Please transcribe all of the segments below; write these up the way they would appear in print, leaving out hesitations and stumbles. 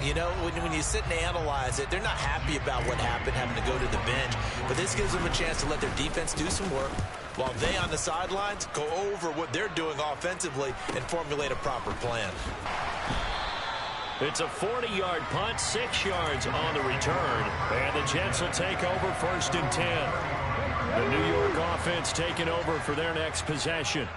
You know, when you sit and analyze it, they're not happy about what happened, having to go to the bench. But this gives them a chance to let their defense do some work while they on the sidelines go over what they're doing offensively and formulate a proper plan. It's a 40-yard punt, 6 yards on the return. And the Jets will take over 1st and 10. The New York offense taking over for their next possession.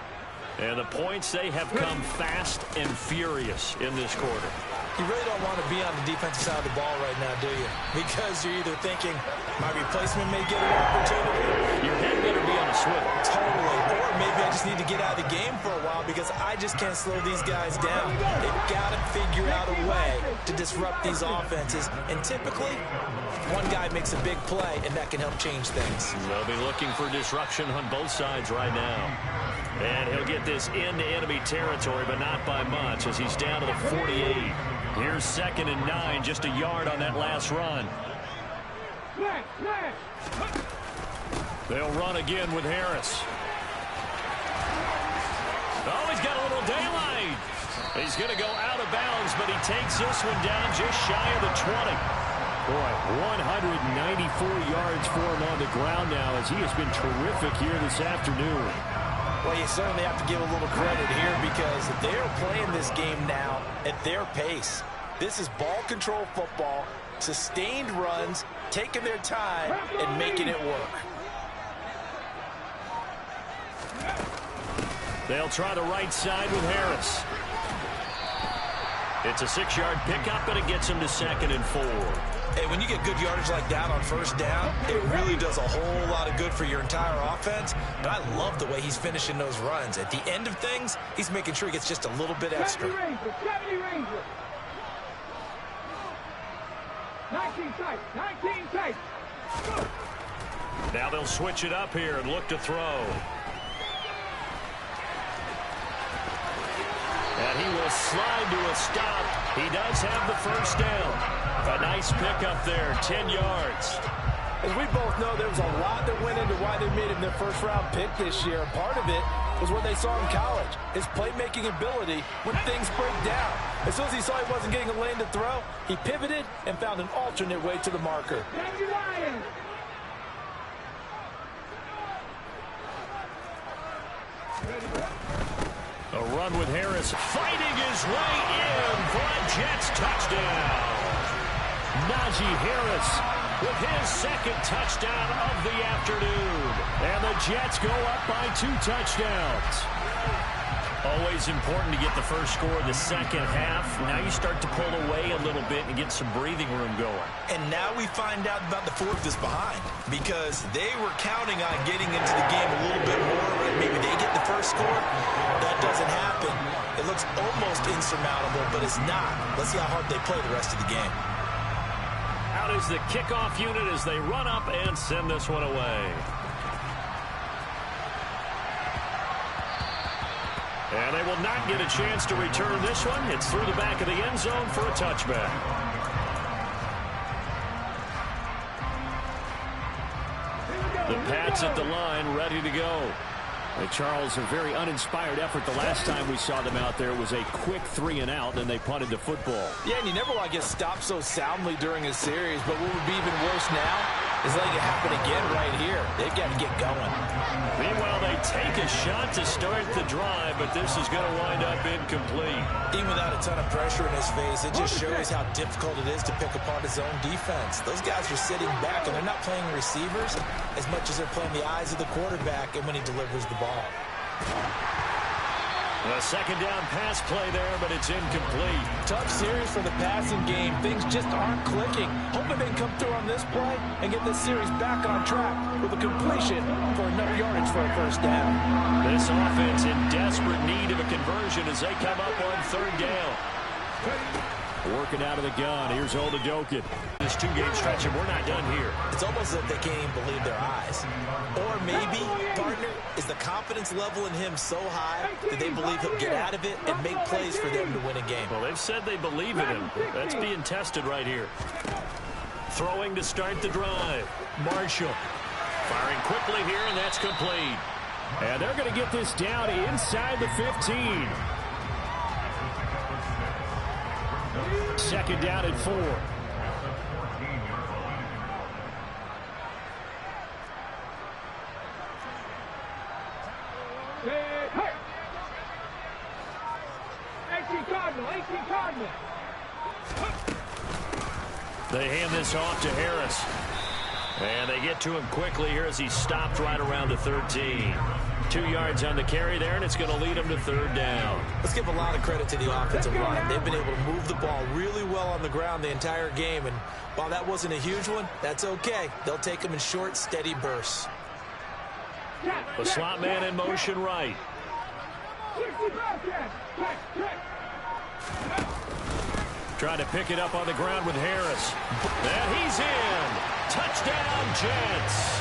And the points, they have come fast and furious in this quarter. You really don't want to be on the defensive side of the ball right now, do you? Because you're either thinking, my replacement may get an opportunity. Your head better be on a swivel. Totally. Or maybe I just need to get out of the game for a while because I just can't slow these guys down. They've got to figure out a way to disrupt these offenses. And typically, one guy makes a big play, and that can help change things. They'll be looking for disruption on both sides right now. And he'll get this into enemy territory, but not by much as he's down to the 48. Here's 2nd and 9, just a yard on that last run. They'll run again with Harris. Oh, he's got a little daylight. He's going to go out of bounds, but he takes this one down just shy of the 20. Boy, 194 yards for him on the ground now as he has been terrific here this afternoon. Well, you certainly have to give a little credit here because they're playing this game now at their pace. This is ball control football, sustained runs, taking their time, and making it work. They'll try the right side with Harris. It's a 6-yard pickup, and it gets him to 2nd and 4. Hey, when you get good yardage like that on 1st down, it really does a whole lot of good for your entire offense. But I love the way he's finishing those runs. At the end of things, he's making sure he gets just a little bit extra. 19 tight. Now they'll switch it up here and look to throw. And he will slide to a stop. He does have the 1st down. A nice pickup there, 10 yards. As we both know, there was a lot that went into why they made him their 1st-round pick this year. Part of it was what they saw in college, his playmaking ability when things break down. As soon as he saw he wasn't getting a lane to throw, he pivoted and found an alternate way to the marker. A run with Harris fighting his way in for a Jets touchdown. Najee Harris with his 2nd touchdown of the afternoon. And the Jets go up by 2 touchdowns. Always important to get the first score in the second half. Now you start to pull away a little bit and get some breathing room going. And now we find out about the fourth is behind because they were counting on getting into the game a little bit more. Maybe they get the first score. That doesn't happen. It looks almost insurmountable, but it's not. Let's see how hard they play the rest of the game. Out is the kickoff unit as they run up and send this one away. And they will not get a chance to return this one. It's through the back of the end zone for a touchback. The Pats at the line, ready to go. And Charles, a very uninspired effort. The last time we saw them out there was a quick 3-and-out, and they punted the football. Yeah, and you never want to get stopped so soundly during a series, but what would be even worse now is letting it happen again right here. They've got to get going. Meanwhile, they take a shot to start the drive, but this is going to wind up incomplete. Even without a ton of pressure in his face, it just shows how difficult it is to pick apart his own defense. Those guys are sitting back, and they're not playing receivers as much as they're playing the eyes of the quarterback and when he delivers the ball. A 2nd down pass play there, but it's incomplete. Tough series for the passing game. Things just aren't clicking. Hoping they can come through on this play and get this series back on track with a completion for enough yardage for a 1st down. This offense in desperate need of a conversion as they come up on 3rd down. Working out of the gun. Here's Oladokun. This 2-game stretch, and we're not done here. It's almost as if they can't even believe their eyes. Or maybe, partner, is the confidence level in him so high that they believe he'll get out of it and make plays for them to win a game. Well, they've said they believe in him. That's being tested right here. Throwing to start the drive. Marshall firing quickly here, and that's complete. And they're going to get this down inside the 15. Second down and 4. Hey! 18 Cardinal. They hand this off to Harris. And they get to him quickly here as he stopped right around the 13. 2 yards on the carry there, and it's going to lead him to third down. Let's give a lot of credit to the offensive line. They've been able to move the ball really well on the ground the entire game, and while that wasn't a huge one, that's okay. They'll take them in short, steady bursts. The slot man in motion right. Trying to pick it up on the ground with Harris. And he's in. Touchdown, Jets.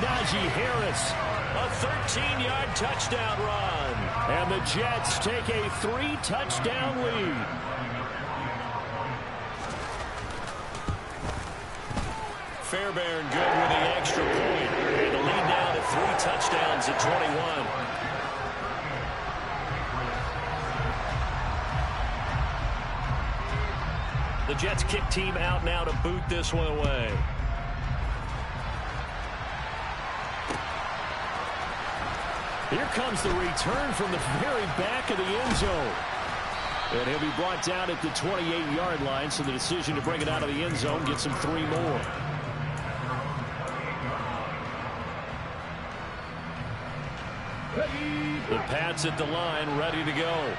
Najee Harris, a 13-yard touchdown run. And the Jets take a 3-touchdown lead. Fairbairn good with the extra point. And the lead now to 3 touchdowns at 21. The Jets kick team out now to boot this one away. Here comes the return from the very back of the end zone. And he'll be brought down at the 28-yard line, so the decision to bring it out of the end zone gets him 3 more. The Pats at the line, ready to go.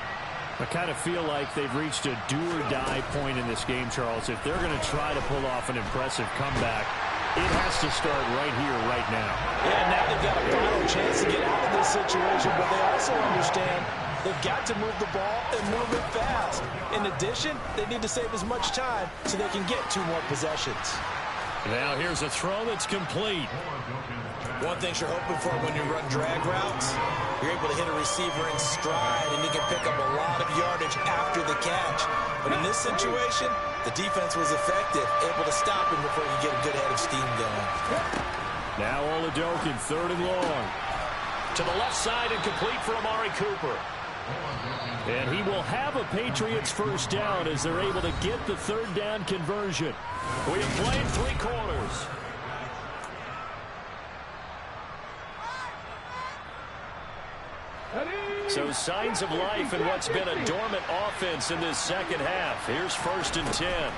I kind of feel like they've reached a do-or-die point in this game, Charles. If they're going to try to pull off an impressive comeback, it has to start right here, right now. Yeah, now they've got a final chance to get out of this situation, but they also understand they've got to move the ball and move it fast. In addition, they need to save as much time so they can get 2 more possessions. Now here's a throw that's complete. One thing you're hoping for when you run drag routes, you're able to hit a receiver in stride, and he can pick up a lot of yardage after the catch. But in this situation, the defense was effective, able to stop him before you get a good head of steam going. Now Oladokin, 3rd and long. To the left side and complete for Amari Cooper. And he will have a Patriots first down as they're able to get the 3rd down conversion. We have played 3 quarters. So signs of life in what's been a dormant offense in this second half. Here's 1st and 10.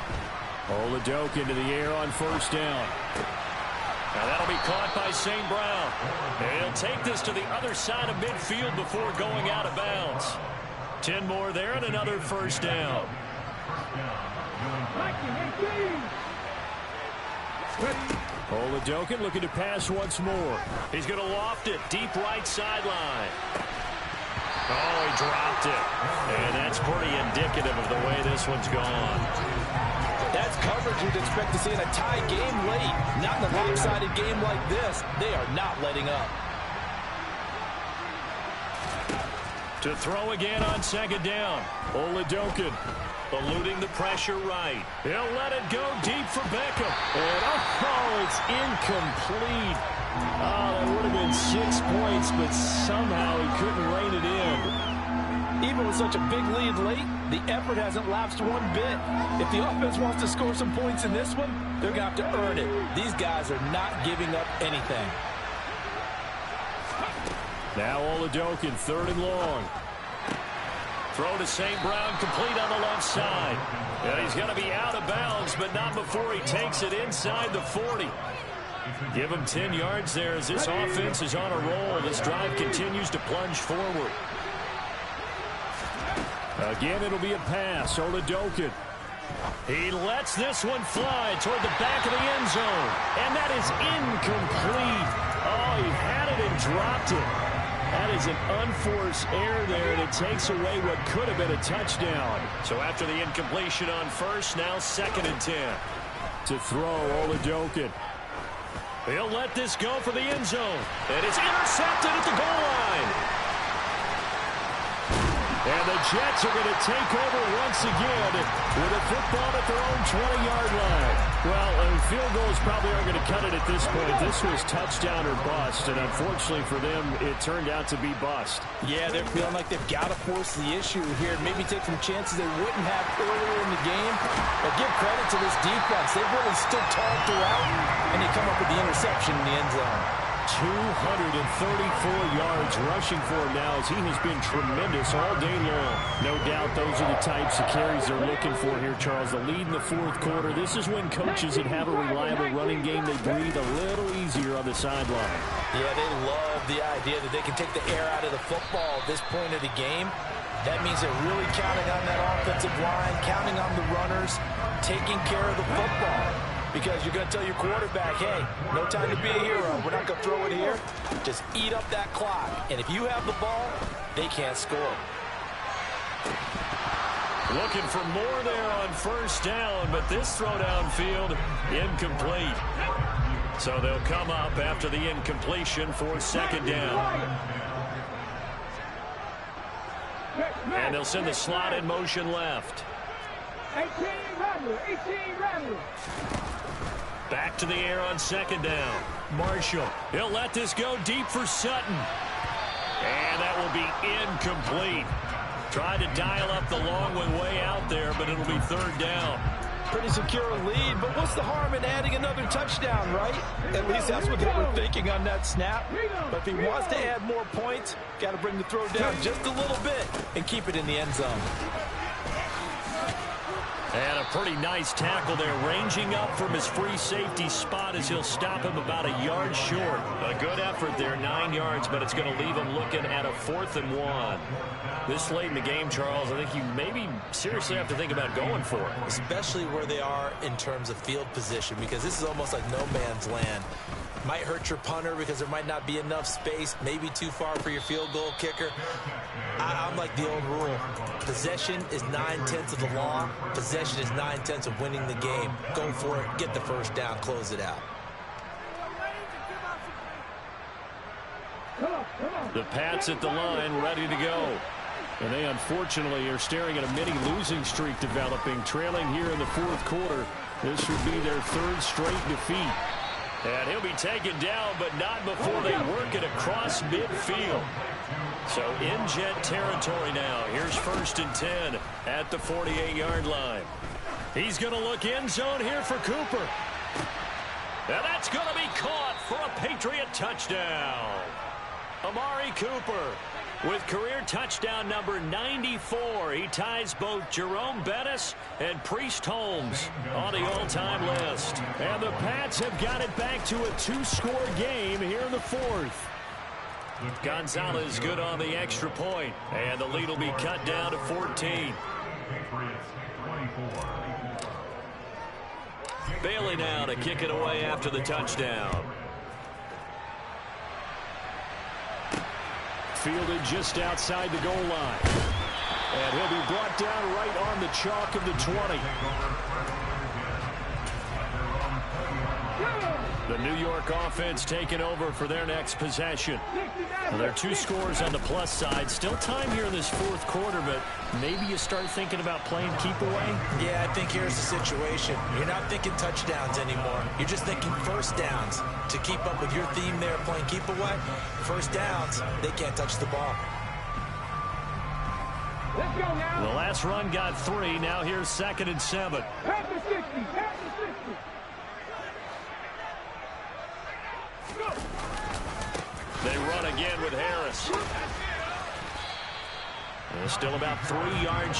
Oladokin to the air on 1st down. Now that'll be caught by St. Brown. And he'll take this to the other side of midfield before going out of bounds. 10 more there and another 1st down. Oladokin looking to pass once more. He's going to loft it deep right sideline. Oh, he dropped it. And that's pretty indicative of the way this one's gone. That's coverage you'd expect to see in a tie game late. Not in a lopsided game like this. They are not letting up. To throw again on 2nd down. Oladokin eluding the pressure right. He'll let it go deep for Beckham. And oh, it's incomplete. Oh, that would have been 6 points, but somehow he couldn't rein it in. Even with such a big lead late, the effort hasn't lapsed one bit. If the offense wants to score some points in this one, they're going to have to earn it. These guys are not giving up anything. Now Oladokin, 3rd and long. Throw to St. Brown, complete on the left side. And he's going to be out of bounds, but not before he takes it inside the 40. Give him 10 yards there as this offense is on a roll. This drive continues to plunge forward. Again, it'll be a pass. Oladokin. He lets this one fly toward the back of the end zone. And that is incomplete. Oh, he had it and dropped it. That is an unforced error there, and it takes away what could have been a touchdown. So after the incompletion on 1st, now 2nd and 10. To throw, Oladokin. He'll let this go for the end zone. And it's intercepted at the goal line. And the Jets are going to take over once again with a football at their own 20-yard line. Well, field goals probably aren't going to cut it at this point. This was touchdown or bust, and unfortunately for them, it turned out to be bust. Yeah, they're feeling like they've got to force the issue here. Maybe take some chances they wouldn't have earlier in the game. But give credit to this defense. They've really stood tall throughout, and they come up with the interception in the end zone. 234 yards rushing for him now as he has been tremendous all day long. No doubt those are the types of carries they're looking for here, Charles. The lead in the fourth quarter. This is when coaches that have a reliable running game, they breathe a little easier on the sideline. Yeah, they love the idea that they can take the air out of the football at this point of the game. That means they're really counting on that offensive line, counting on the runners, taking care of the football. Because you're going to tell your quarterback, hey, no time to be a hero. We're not going to throw it here. Just eat up that clock. And if you have the ball, they can't score. Looking for more there on first down, but this throw downfield, incomplete. So they'll come up after the incompletion for second down. And they'll send the slot in motion left. 18 Rattler. Back to the air on second down. Marshall, he'll let this go deep for Sutton. And that will be incomplete. Tried to dial up the long one way out there, but it'll be third down. Pretty secure lead, but what's the harm in adding another touchdown, right? At least that's what they were thinking on that snap. But if he wants to add more points, got to bring the throw down just a little bit and keep it in the end zone. And a pretty nice tackle there, ranging up from his free safety spot as he'll stop him about a yard short. A good effort there, 9 yards, but it's going to leave him looking at a 4th and 1. This late in the game, Charles, I think you maybe seriously have to think about going for it. Especially where they are in terms of field position, because this is almost like no man's land. Might hurt your punter because there might not be enough space, maybe too far for your field goal kicker. I'm like the old rule. Possession is 9/10 of the law. Possession is 9/10 of winning the game. Go for it, get the first down, close it out. The Pats at the line, ready to go. And they unfortunately are staring at a mini losing streak developing, trailing here in the fourth quarter. This should be their 3rd straight defeat. And he'll be taken down, but not before they work it across midfield. So in jet territory now. Here's 1st and 10 at the 48-yard line. He's going to look end zone here for Cooper. And that's going to be caught for a Patriot touchdown. Amari Cooper with career touchdown number 94. He ties both Jerome Bettis and Priest Holmes on the all-time list. And the Pats have got it back to a 2-score game here in the 4th. Gonzalez good on the extra point, and the lead will be cut down to 14. Bailey now to kick it away after the touchdown. Fielded just outside the goal line. And he'll be brought down right on the chalk of the 20. The New York offense taking over for their next possession. Well, there are 2 scores on the plus side. Still time here in this fourth quarter, but maybe you start thinking about playing keep away? Yeah, I think here's the situation. You're not thinking touchdowns anymore. You're just thinking first downs. To keep up with your theme there, playing keep away, first downs, they can't touch the ball. Let's go now. The last run got 3. Now here's 2nd and 7. Pass the 60. Pass the 60. They run again with Harris. Still about 3 yards